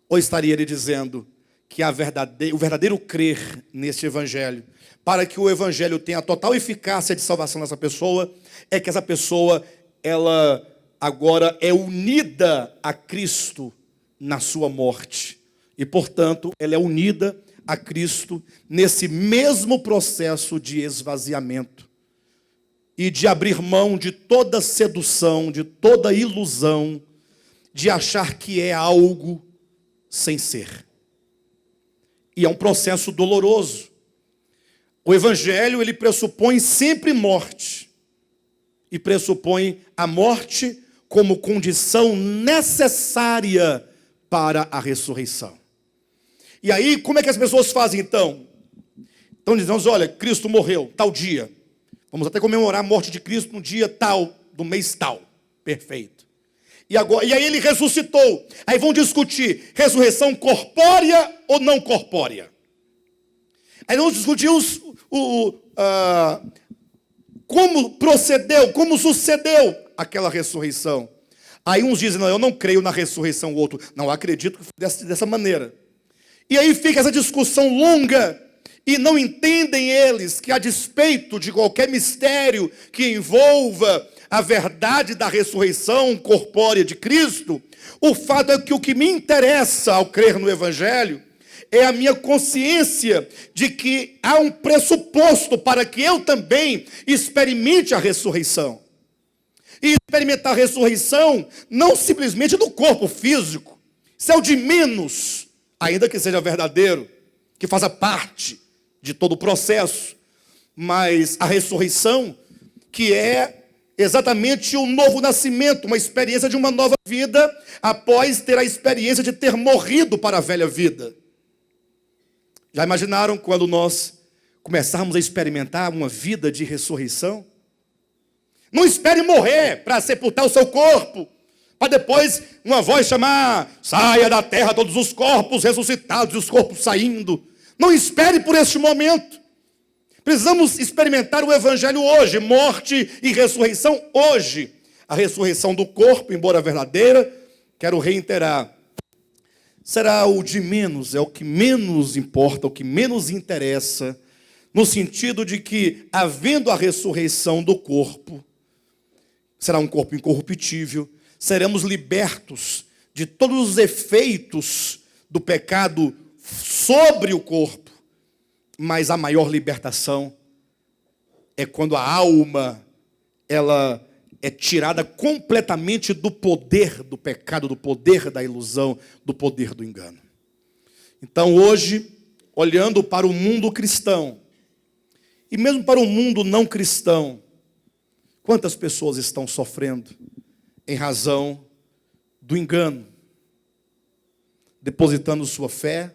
Ou estaria ele dizendo que o verdadeiro crer neste evangelho, para que o evangelho tenha total eficácia de salvação nessa pessoa, é que essa pessoa, ela agora é unida a Cristo na sua morte. E, portanto, ela é unida a Cristo nesse mesmo processo de esvaziamento e de abrir mão de toda sedução, de toda ilusão, de achar que é algo sem ser. E é um processo doloroso. O evangelho, ele pressupõe sempre morte. E pressupõe a morte como condição necessária para a ressurreição. E aí, como é que as pessoas fazem então? Então dizemos, olha, Cristo morreu tal dia. Vamos até comemorar a morte de Cristo no dia tal, do mês tal. Perfeito. E aí ele ressuscitou. Aí vão discutir ressurreição corpórea ou não corpórea. Aí vamos discutir como procedeu, como sucedeu aquela ressurreição. Aí uns dizem, não, eu não creio na ressurreição, o outro, não, acredito que foi dessa maneira. E aí fica essa discussão longa, e não entendem eles que, a despeito de qualquer mistério que envolva a verdade da ressurreição corpórea de Cristo, o fato é que o que me interessa ao crer no evangelho é a minha consciência de que há um pressuposto para que eu também experimente a ressurreição. E experimentar a ressurreição não simplesmente do corpo físico, isso é o de menos, ainda que seja verdadeiro, que faça parte de todo o processo, mas a ressurreição, que é exatamente o novo nascimento, uma experiência de uma nova vida, após ter a experiência de ter morrido para a velha vida. Já imaginaram quando nós começarmos a experimentar uma vida de ressurreição? Não espere morrer para sepultar o seu corpo, para depois uma voz chamar, saia da terra todos os corpos ressuscitados e os corpos saindo. Não espere por este momento. Precisamos experimentar o evangelho hoje, morte e ressurreição hoje. A ressurreição do corpo, embora verdadeira, quero reiterar, será o de menos, é o que menos importa, o que menos interessa, no sentido de que, havendo a ressurreição do corpo, será um corpo incorruptível, seremos libertos de todos os efeitos do pecado sobre o corpo, mas a maior libertação é quando a alma, ela é tirada completamente do poder do pecado, do poder da ilusão, do poder do engano. Então hoje, olhando para o mundo cristão, e mesmo para o mundo não cristão, quantas pessoas estão sofrendo em razão do engano, depositando sua fé,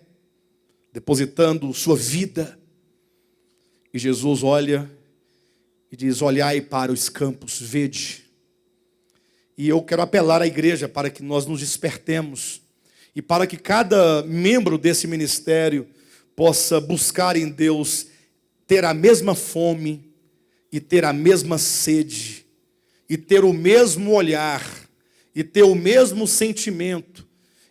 depositando sua vida. E Jesus olha e diz, olhai para os campos, vede. E eu quero apelar à igreja para que nós nos despertemos e para que cada membro desse ministério possa buscar em Deus ter a mesma fome e ter a mesma sede e ter o mesmo olhar e ter o mesmo sentimento.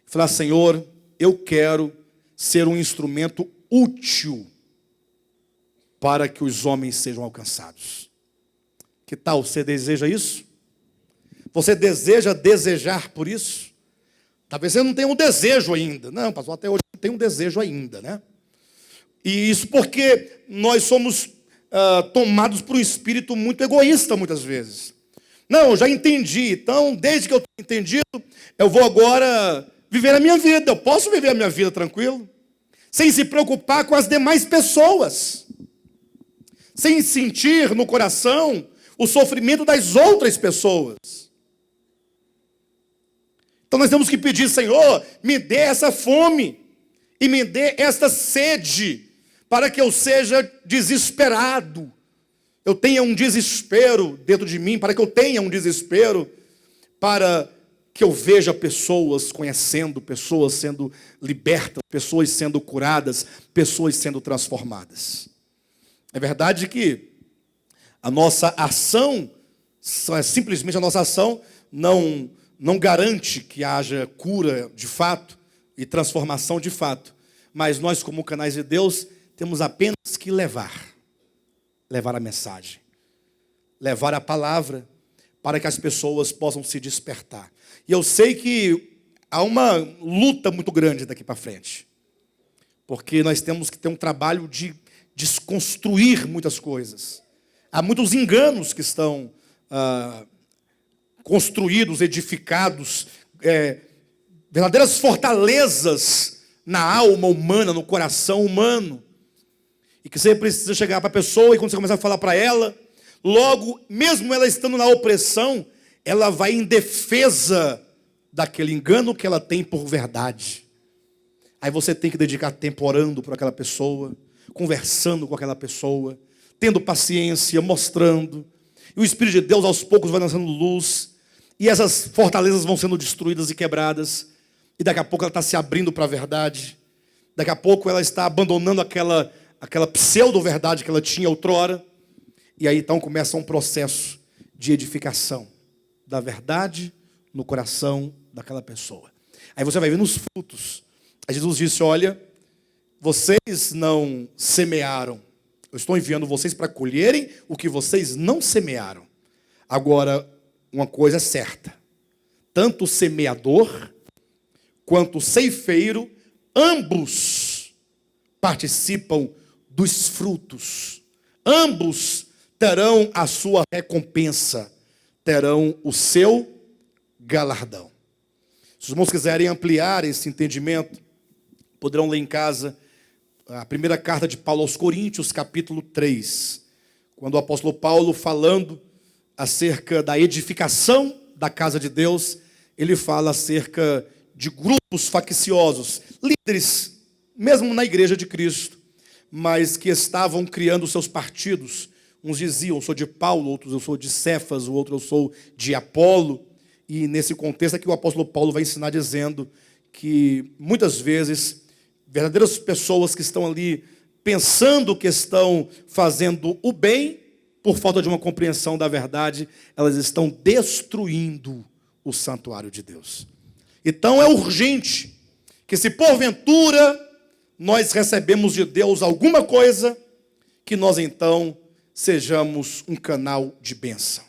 Falar, Senhor, eu quero ser um instrumento útil para que os homens sejam alcançados. Que tal? Você deseja isso? Você desejar por isso? Talvez você não tenha um desejo ainda. Não, pastor, até hoje não tem um desejo ainda, né? E isso porque nós somos tomados por um espírito muito egoísta muitas vezes. Não, eu já entendi. Então, desde que eu tenho entendido, eu vou agora viver a minha vida. Eu posso viver a minha vida tranquilo, sem se preocupar com as demais pessoas, sem sentir no coração o sofrimento das outras pessoas. Então nós temos que pedir, Senhor, me dê essa fome e me dê esta sede, para que eu seja desesperado. Eu tenha um desespero dentro de mim, para que eu tenha um desespero, para que eu veja pessoas conhecendo, pessoas sendo libertas, pessoas sendo curadas, pessoas sendo transformadas. É verdade que a nossa ação, simplesmente a nossa ação, não garante que haja cura de fato e transformação de fato. Mas nós, como canais de Deus, temos apenas que levar a mensagem, levar a palavra, para que as pessoas possam se despertar. E eu sei que há uma luta muito grande daqui para frente, porque nós temos que ter um trabalho de desconstruir muitas coisas. Há muitos enganos que estão construídos, edificados, verdadeiras fortalezas na alma humana, no coração humano, e que você precisa chegar para a pessoa, e quando você começar a falar para ela, logo, mesmo ela estando na opressão, ela vai em defesa daquele engano que ela tem por verdade. Aí você tem que dedicar tempo orando por aquela pessoa, conversando com aquela pessoa, tendo paciência, mostrando. E o Espírito de Deus aos poucos vai lançando luz, e essas fortalezas vão sendo destruídas e quebradas, e daqui a pouco ela está se abrindo para a verdade, daqui a pouco ela está abandonando aquela pseudo-verdade que ela tinha outrora, e aí então começa um processo de edificação da verdade no coração daquela pessoa. Aí você vai ver nos frutos. Aí Jesus disse, olha, vocês não semearam, eu estou enviando vocês para colherem o que vocês não semearam. Agora, uma coisa é certa, tanto o semeador quanto o ceifeiro, ambos participam dos frutos. Ambos terão a sua recompensa, terão o seu galardão. Se os irmãos quiserem ampliar esse entendimento, poderão ler em casa a primeira carta de Paulo aos Coríntios, capítulo 3, quando o apóstolo Paulo, falando acerca da edificação da casa de Deus, ele fala acerca de grupos facciosos, líderes, mesmo na igreja de Cristo, mas que estavam criando seus partidos. Uns diziam, eu sou de Paulo, outros eu sou de Cefas, o outro eu sou de Apolo. E nesse contexto é que o apóstolo Paulo vai ensinar dizendo que muitas vezes verdadeiras pessoas que estão ali pensando que estão fazendo o bem, por falta de uma compreensão da verdade, elas estão destruindo o santuário de Deus. Então é urgente que, se porventura nós recebemos de Deus alguma coisa, que nós então sejamos um canal de bênção.